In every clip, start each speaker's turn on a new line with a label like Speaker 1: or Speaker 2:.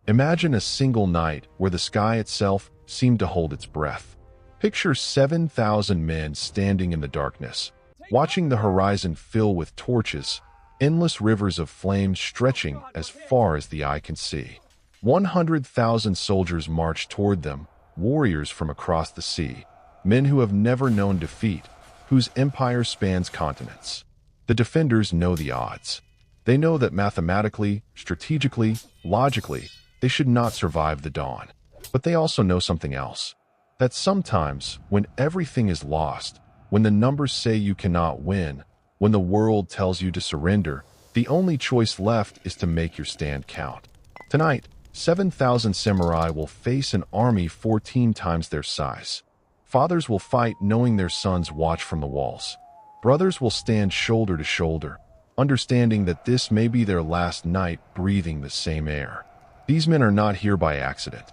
Speaker 1: Imagine a single night where the sky itself seemed to hold its breath. Picture 7,000 men standing in the darkness, watching the horizon fill with torches, endless rivers of flames stretching as far as the eye can see. 100,000 soldiers march toward them, warriors from across the sea, men who have never known defeat, whose empire spans continents. The defenders know the odds. They know that mathematically, strategically, logically, they should not survive the dawn. But they also know something else. That sometimes, when everything is lost, when the numbers say you cannot win, when the world tells you to surrender, the only choice left is to make your stand count. Tonight, 7,000 samurai will face an army 14 times their size. Fathers will fight knowing their sons watch from the walls. Brothers will stand shoulder to shoulder, understanding that this may be their last night breathing the same air. These men are not here by accident.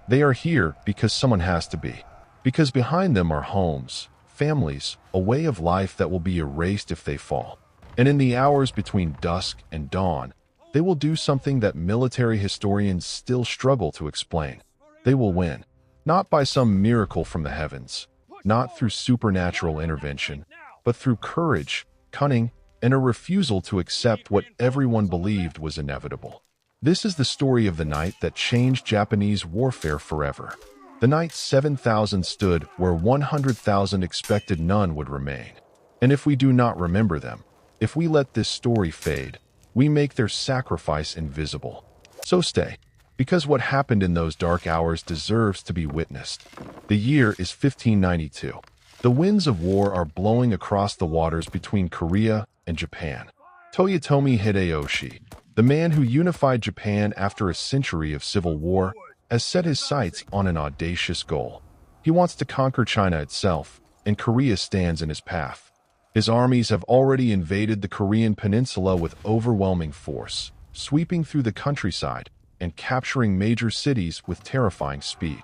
Speaker 1: They are here because someone has to be. Because behind them are homes, families, a way of life that will be erased if they fall. And in the hours between dusk and dawn, they will do something that military historians still struggle to explain. They will win. Not by some miracle from the heavens, not through supernatural intervention, but through courage, cunning, and a refusal to accept what everyone believed was inevitable. This is the story of the night that changed Japanese warfare forever. The night 7,000 stood where 100,000 expected none would remain. And if we do not remember them, if we let this story fade, we make their sacrifice invisible. So stay, because what happened in those dark hours deserves to be witnessed. The year is 1592. The winds of war are blowing across the waters between Korea and Japan. Toyotomi Hideyoshi, the man who unified Japan after a century of civil war, has set his sights on an audacious goal. He wants to conquer China itself, and Korea stands in his path. His armies have already invaded the Korean peninsula with overwhelming force, sweeping through the countryside and capturing major cities with terrifying speed.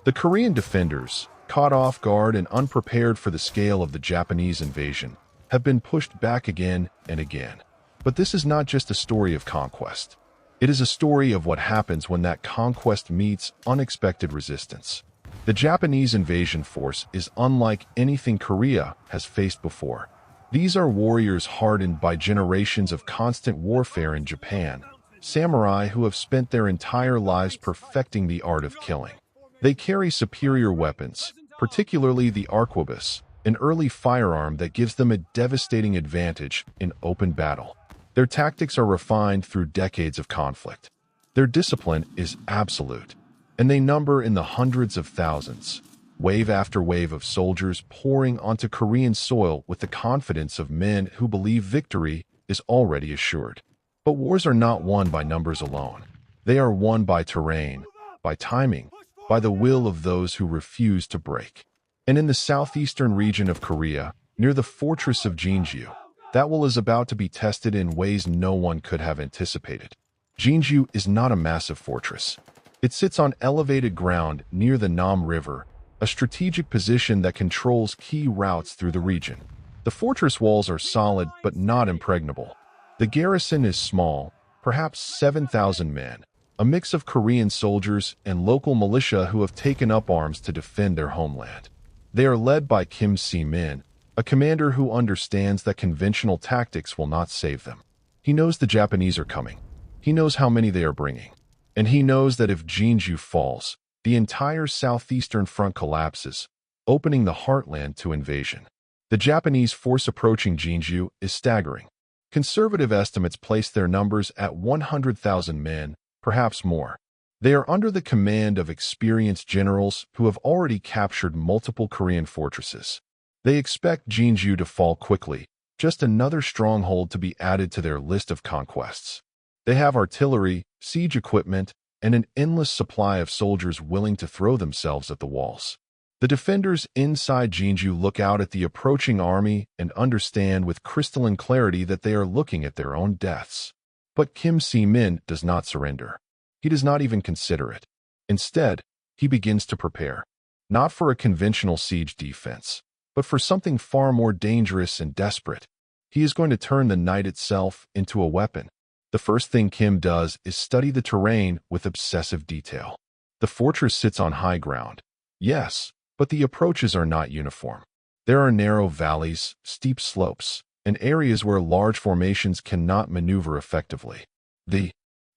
Speaker 1: The Korean defenders, caught off guard and unprepared for the scale of the Japanese invasion, have been pushed back again and again. But this is not just a story of conquest. It is a story of what happens when that conquest meets unexpected resistance. The Japanese invasion force is unlike anything Korea has faced before. These are warriors hardened by generations of constant warfare in Japan, samurai who have spent their entire lives perfecting the art of killing. They carry superior weapons, particularly the arquebus, an early firearm that gives them a devastating advantage in open battle. Their tactics are refined through decades of conflict. Their discipline is absolute, and they number in the hundreds of thousands, wave after wave of soldiers pouring onto Korean soil with the confidence of men who believe victory is already assured. But wars are not won by numbers alone. They are won by terrain, by timing, by the will of those who refuse to break. And in the southeastern region of Korea, near the fortress of Jinju, that will is about to be tested in ways no one could have anticipated. Jinju is not a massive fortress. It sits on elevated ground near the Nam River, a strategic position that controls key routes through the region. The fortress walls are solid but not impregnable. The garrison is small, perhaps 7,000 men, a mix of Korean soldiers and local militia who have taken up arms to defend their homeland. They are led by Kim Si-min, a commander who understands that conventional tactics will not save them. He knows the Japanese are coming. He knows how many they are bringing. And he knows that if Jinju falls, the entire southeastern front collapses, opening the heartland to invasion. The Japanese force approaching Jinju is staggering. Conservative estimates place their numbers at 100,000 men, perhaps more. They are under the command of experienced generals who have already captured multiple Korean fortresses. They expect Jinju to fall quickly, just another stronghold to be added to their list of conquests. They have artillery, siege equipment, and an endless supply of soldiers willing to throw themselves at the walls. The defenders inside Jinju look out at the approaching army and understand with crystalline clarity that they are looking at their own deaths. But Kim Si-min does not surrender. He does not even consider it. Instead, he begins to prepare, not for a conventional siege defense, but for something far more dangerous and desperate. He is going to turn the night itself into a weapon. The first thing Kim does is study the terrain with obsessive detail. The fortress sits on high ground. Yes, but the approaches are not uniform. There are narrow valleys, steep slopes, and areas where large formations cannot maneuver effectively. The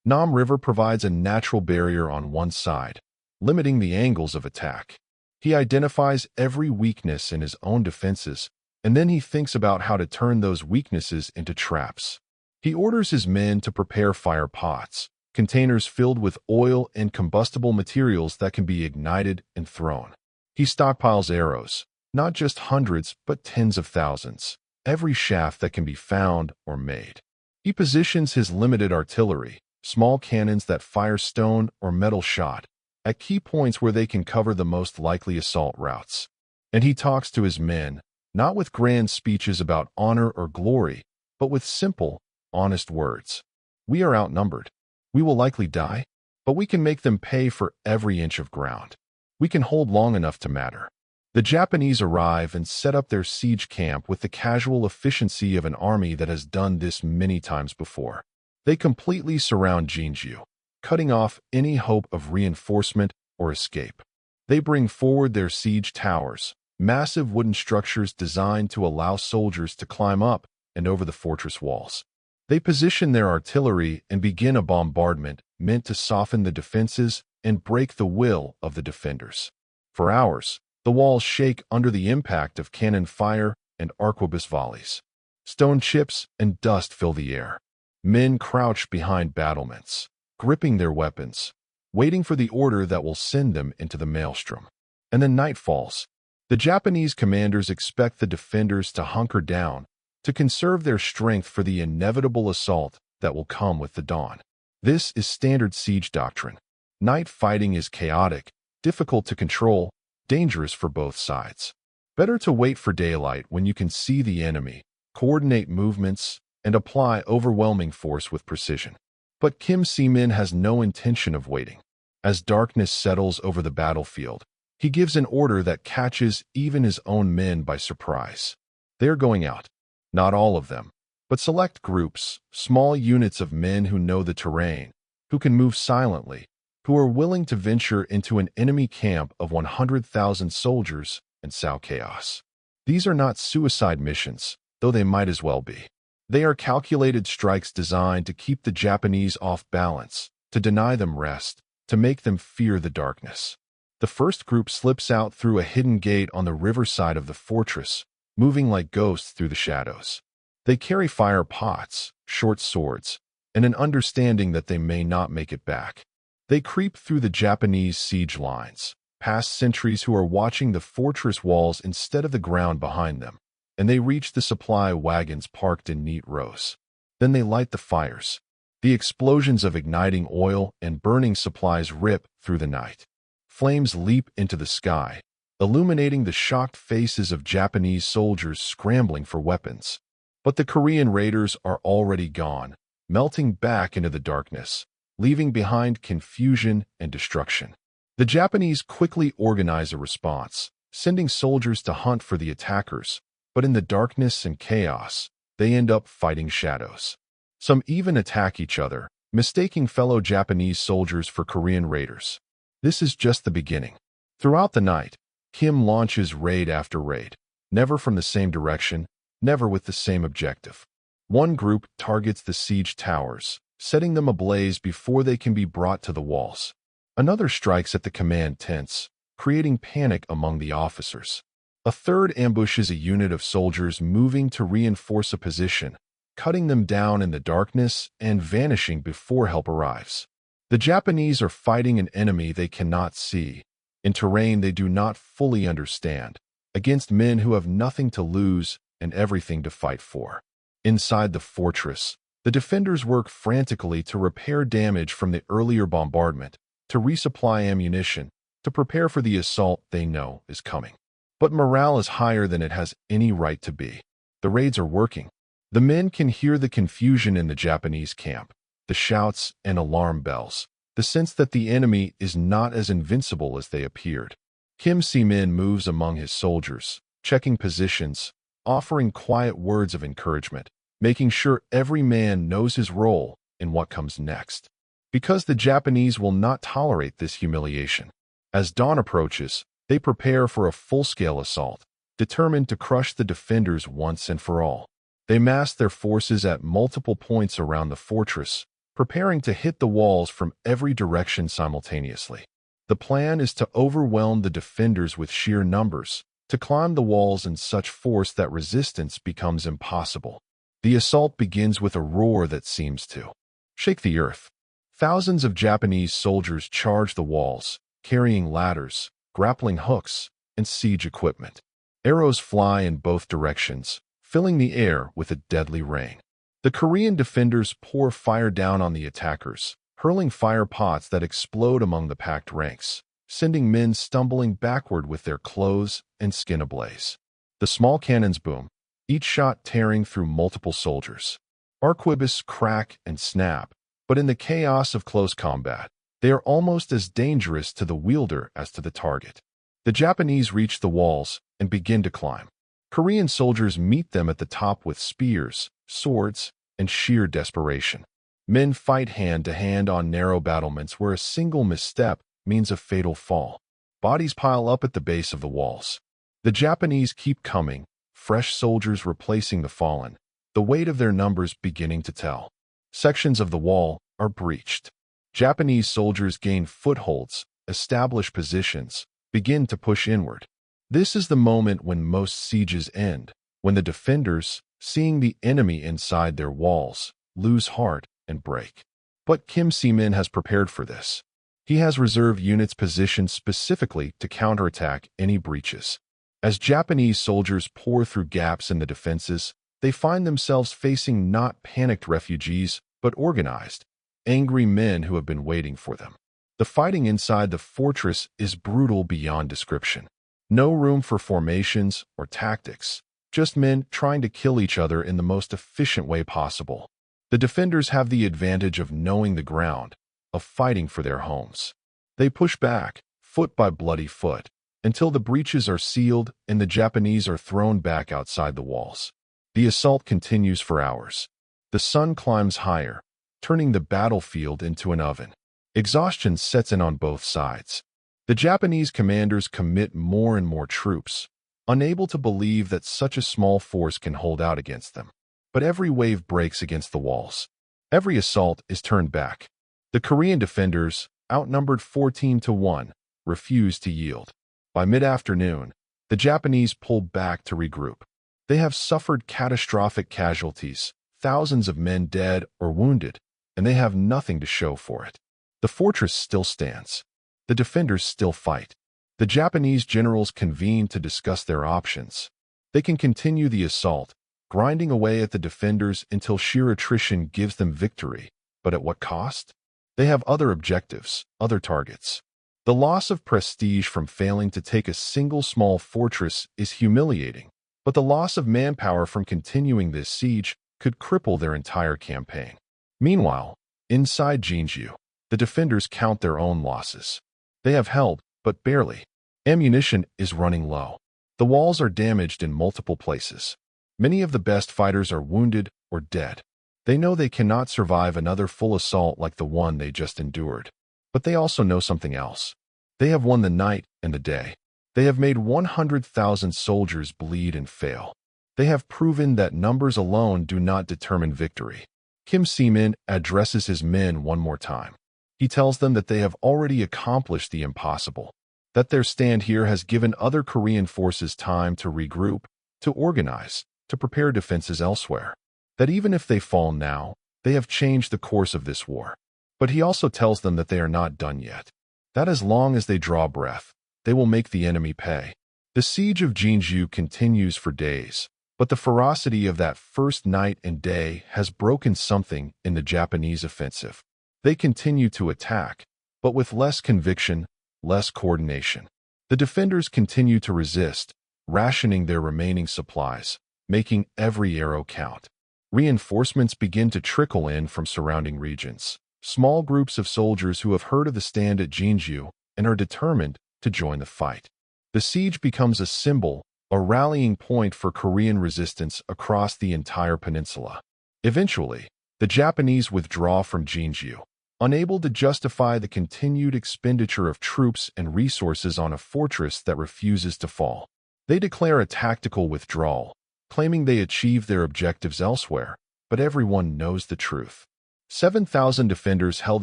Speaker 1: Nam River provides a natural barrier on one side, limiting the angles of attack. He identifies every weakness in his own defenses, and then he thinks about how to turn those weaknesses into traps. He orders his men to prepare fire pots, containers filled with oil and combustible materials that can be ignited and thrown. He stockpiles arrows, not just hundreds, but tens of thousands, every shaft that can be found or made. He positions his limited artillery, small cannons that fire stone or metal shot, at key points where they can cover the most likely assault routes. And he talks to his men, not with grand speeches about honor or glory, but with simple, honest words. We are outnumbered. We will likely die, but we can make them pay for every inch of ground. We can hold long enough to matter. The Japanese arrive and set up their siege camp with the casual efficiency of an army that has done this many times before. They completely surround Jinju, cutting off any hope of reinforcement or escape. They bring forward their siege towers, massive wooden structures designed to allow soldiers to climb up and over the fortress walls. They position their artillery and begin a bombardment meant to soften the defenses and break the will of the defenders. For hours, the walls shake under the impact of cannon fire and arquebus volleys. Stone chips and dust fill the air. Men crouch behind battlements, gripping their weapons, waiting for the order that will send them into the maelstrom. And then night falls. The Japanese commanders expect the defenders to hunker down, to conserve their strength for the inevitable assault that will come with the dawn. This is standard siege doctrine. Night fighting is chaotic, difficult to control, dangerous for both sides. Better to wait for daylight when you can see the enemy, coordinate movements, and apply overwhelming force with precision. But Kim Si-min has no intention of waiting. As darkness settles over the battlefield, he gives an order that catches even his own men by surprise. They are going out. Not all of them, but select groups, small units of men who know the terrain, who can move silently, who are willing to venture into an enemy camp of 100,000 soldiers and sow chaos. These are not suicide missions, though they might as well be. They are calculated strikes designed to keep the Japanese off balance, to deny them rest, to make them fear the darkness. The first group slips out through a hidden gate on the riverside of the fortress, moving like ghosts through the shadows. They carry fire pots, short swords, and an understanding that they may not make it back. They creep through the Japanese siege lines, past sentries who are watching the fortress walls instead of the ground behind them, and they reach the supply wagons parked in neat rows. Then they light the fires. The explosions of igniting oil and burning supplies rip through the night. Flames leap into the sky, illuminating the shocked faces of Japanese soldiers scrambling for weapons. But the Korean raiders are already gone, melting back into the darkness, leaving behind confusion and destruction. The Japanese quickly organize a response, sending soldiers to hunt for the attackers, but in the darkness and chaos, they end up fighting shadows. Some even attack each other, mistaking fellow Japanese soldiers for Korean raiders. This is just the beginning. Throughout the night, Kim launches raid after raid, never from the same direction, never with the same objective. One group targets the siege towers, setting them ablaze before they can be brought to the walls. Another strikes at the command tents, creating panic among the officers. A third ambushes a unit of soldiers moving to reinforce a position, cutting them down in the darkness and vanishing before help arrives. The Japanese are fighting an enemy they cannot see, in terrain they do not fully understand, against men who have nothing to lose and everything to fight for. Inside the fortress, the defenders work frantically to repair damage from the earlier bombardment, to resupply ammunition, to prepare for the assault they know is coming. But morale is higher than it has any right to be. The raids are working. The men can hear the confusion in the Japanese camp, the shouts and alarm bells, the sense that the enemy is not as invincible as they appeared. Kim Si-min moves among his soldiers, checking positions, offering quiet words of encouragement, making sure every man knows his role in what comes next. Because the Japanese will not tolerate this humiliation. As dawn approaches, they prepare for a full-scale assault, determined to crush the defenders once and for all. They mass their forces at multiple points around the fortress, preparing to hit the walls from every direction simultaneously. The plan is to overwhelm the defenders with sheer numbers, to climb the walls in such force that resistance becomes impossible. The assault begins with a roar that seems to shake the earth. Thousands of Japanese soldiers charge the walls, carrying ladders, grappling hooks, and siege equipment. Arrows fly in both directions, filling the air with a deadly rain. The Korean defenders pour fire down on the attackers, hurling fire pots that explode among the packed ranks, sending men stumbling backward with their clothes and skin ablaze. The small cannons boom, each shot tearing through multiple soldiers. Arquebuses crack and snap, but in the chaos of close combat, they are almost as dangerous to the wielder as to the target. The Japanese reach the walls and begin to climb. Korean soldiers meet them at the top with spears, swords, and sheer desperation. Men fight hand-to-hand on narrow battlements where a single misstep means a fatal fall. Bodies pile up at the base of the walls. The Japanese keep coming, fresh soldiers replacing the fallen, the weight of their numbers beginning to tell. Sections of the wall are breached. Japanese soldiers gain footholds, establish positions, begin to push inward. This is the moment when most sieges end, when the defenders, seeing the enemy inside their walls, lose heart and break. But Kim Si-min has prepared for this. He has reserve units positioned specifically to counterattack any breaches. As Japanese soldiers pour through gaps in the defenses, they find themselves facing not panicked refugees, but organized, angry men who have been waiting for them. The fighting inside the fortress is brutal beyond description. No room for formations or tactics, just men trying to kill each other in the most efficient way possible. The defenders have the advantage of knowing the ground, of fighting for their homes. They push back, foot by bloody foot, until the breaches are sealed and the Japanese are thrown back outside the walls. The assault continues for hours. The sun climbs higher, turning the battlefield into an oven. Exhaustion sets in on both sides. The Japanese commanders commit more and more troops, unable to believe that such a small force can hold out against them. But every wave breaks against the walls. Every assault is turned back. The Korean defenders, outnumbered 14-1, refuse to yield. By mid-afternoon, the Japanese pull back to regroup. They have suffered catastrophic casualties, thousands of men dead or wounded, and they have nothing to show for it. The fortress still stands. The defenders still fight. The Japanese generals convene to discuss their options. They can continue the assault, grinding away at the defenders until sheer attrition gives them victory. But at what cost? They have other objectives, other targets. The loss of prestige from failing to take a single small fortress is humiliating, but the loss of manpower from continuing this siege could cripple their entire campaign. Meanwhile, inside Jinju, the defenders count their own losses. They have held, but barely. Ammunition is running low. The walls are damaged in multiple places. Many of the best fighters are wounded or dead. They know they cannot survive another full assault like the one they just endured. But they also know something else. They have won the night and the day. They have made 100,000 soldiers bleed and fail. They have proven that numbers alone do not determine victory. Kim Si-min addresses his men one more time. He tells them that they have already accomplished the impossible, that their stand here has given other Korean forces time to regroup, to organize, to prepare defenses elsewhere, that even if they fall now, they have changed the course of this war. But he also tells them that they are not done yet, that as long as they draw breath, they will make the enemy pay. The siege of Jinju continues for days, but the ferocity of that first night and day has broken something in the Japanese offensive. They continue to attack, but with less conviction, less coordination. The defenders continue to resist, rationing their remaining supplies, making every arrow count. Reinforcements begin to trickle in from surrounding regions. Small groups of soldiers who have heard of the stand at Jinju and are determined to join the fight. The siege becomes a symbol, a rallying point for Korean resistance across the entire peninsula. Eventually, The Japanese withdraw from Jinju, unable to justify the continued expenditure of troops and resources on a fortress that refuses to fall. They declare a tactical withdrawal, claiming they achieved their objectives elsewhere, but everyone knows the truth. 7,000 defenders held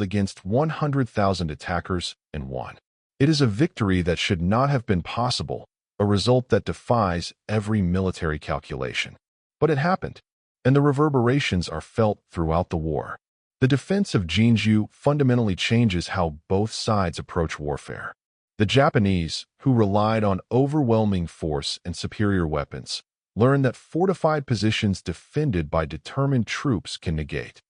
Speaker 1: against 100,000 attackers and won. It is a victory that should not have been possible, a result that defies every military calculation. But it happened, and the reverberations are felt throughout the war. The defense of Jinju fundamentally changes how both sides approach warfare. The Japanese, who relied on overwhelming force and superior weapons, learn that fortified positions defended by determined troops can negate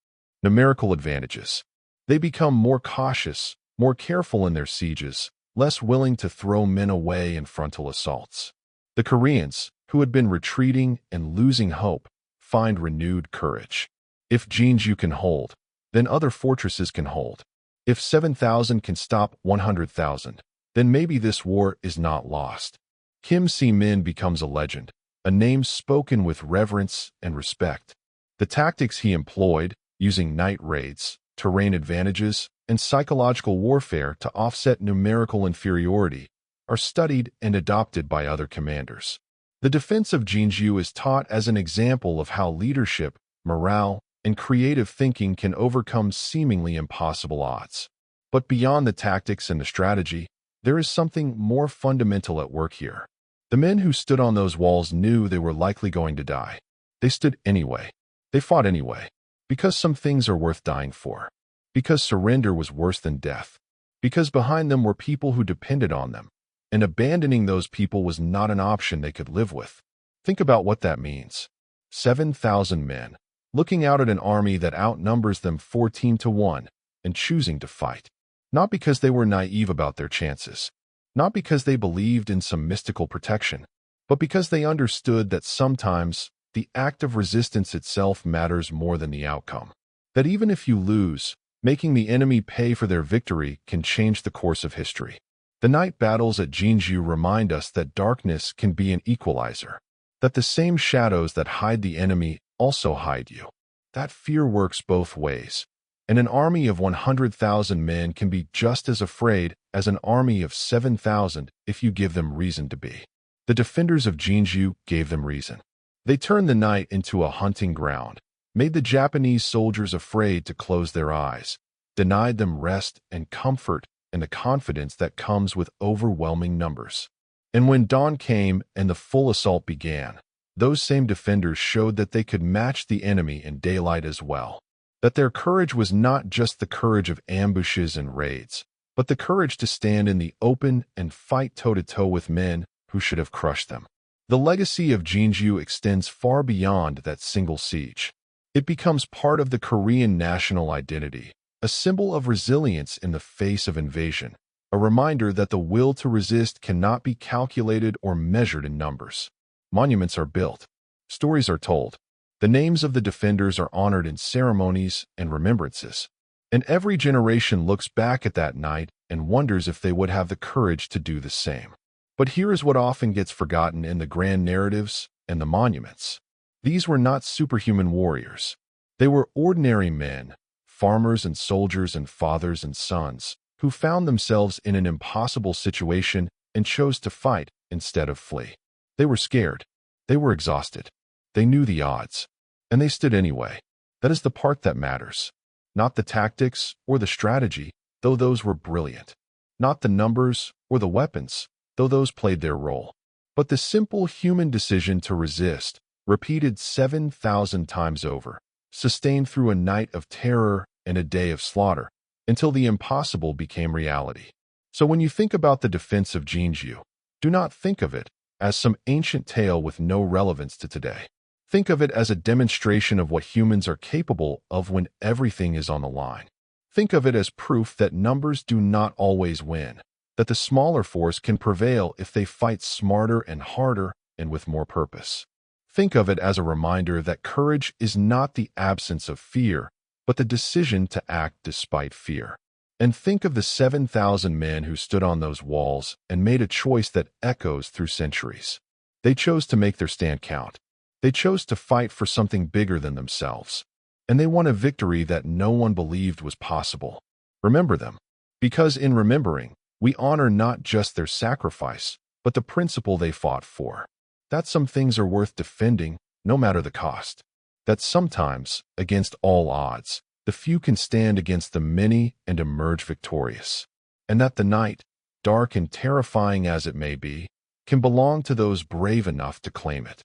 Speaker 1: numerical advantages. They become more cautious, more careful in their sieges, less willing to throw men away in frontal assaults. The Koreans, who had been retreating and losing hope, find renewed courage. If Jinju can hold, then other fortresses can hold. If 7,000 can stop 100,000, then maybe this war is not lost. Kim Si-min becomes a legend, a name spoken with reverence and respect. The tactics he employed, using night raids, terrain advantages, and psychological warfare to offset numerical inferiority, are studied and adopted by other commanders. The defense of Jinju is taught as an example of how leadership, morale, and creative thinking can overcome seemingly impossible odds. But beyond the tactics and the strategy, there is something more fundamental at work here. The men who stood on those walls knew they were likely going to die. They stood anyway. They fought anyway. Because some things are worth dying for. Because surrender was worse than death. Because behind them were people who depended on them. And abandoning those people was not an option they could live with. Think about what that means. 7,000 men, looking out at an army that outnumbers them 14-1, and choosing to fight. Not because they were naive about their chances. Not because they believed in some mystical protection. But because they understood that sometimes the act of resistance itself matters more than the outcome. That even if you lose, making the enemy pay for their victory can change the course of history. The night battles at Jinju remind us that darkness can be an equalizer. That the same shadows that hide the enemy also hide you. That fear works both ways. And an army of 100,000 men can be just as afraid as an army of 7,000 if you give them reason to be. The defenders of Jinju gave them reason. They turned the night into a hunting ground, made the Japanese soldiers afraid to close their eyes, denied them rest and comfort and the confidence that comes with overwhelming numbers. And when dawn came and the full assault began, those same defenders showed that they could match the enemy in daylight as well. That their courage was not just the courage of ambushes and raids, but the courage to stand in the open and fight toe-to-toe with men who should have crushed them. The legacy of Jinju extends far beyond that single siege. It becomes part of the Korean national identity, a symbol of resilience in the face of invasion, a reminder that the will to resist cannot be calculated or measured in numbers. Monuments are built. Stories are told. The names of the defenders are honored in ceremonies and remembrances. And every generation looks back at that night and wonders if they would have the courage to do the same. But here is what often gets forgotten in the grand narratives and the monuments. These were not superhuman warriors. They were ordinary men, farmers and soldiers and fathers and sons, who found themselves in an impossible situation and chose to fight instead of flee. They were scared. They were exhausted. They knew the odds. And they stood anyway. That is the part that matters. Not the tactics or the strategy, though those were brilliant. Not the numbers or the weapons, though those played their role. But the simple human decision to resist, repeated 7,000 times over, sustained through a night of terror and a day of slaughter, until the impossible became reality. So when you think about the defense of Jinju, do not think of it as some ancient tale with no relevance to today. Think of it as a demonstration of what humans are capable of when everything is on the line. Think of it as proof that numbers do not always win, that the smaller force can prevail if they fight smarter and harder and with more purpose. Think of it as a reminder that courage is not the absence of fear, but the decision to act despite fear. And think of the 7,000 men who stood on those walls and made a choice that echoes through centuries. They chose to make their stand count. They chose to fight for something bigger than themselves. and they won a victory that no one believed was possible. Remember them, because in remembering, we honor not just their sacrifice, but the principle they fought for. That some things are worth defending, no matter the cost. That sometimes, against all odds, the few can stand against the many and emerge victorious. And that the night, dark and terrifying as it may be, can belong to those brave enough to claim it.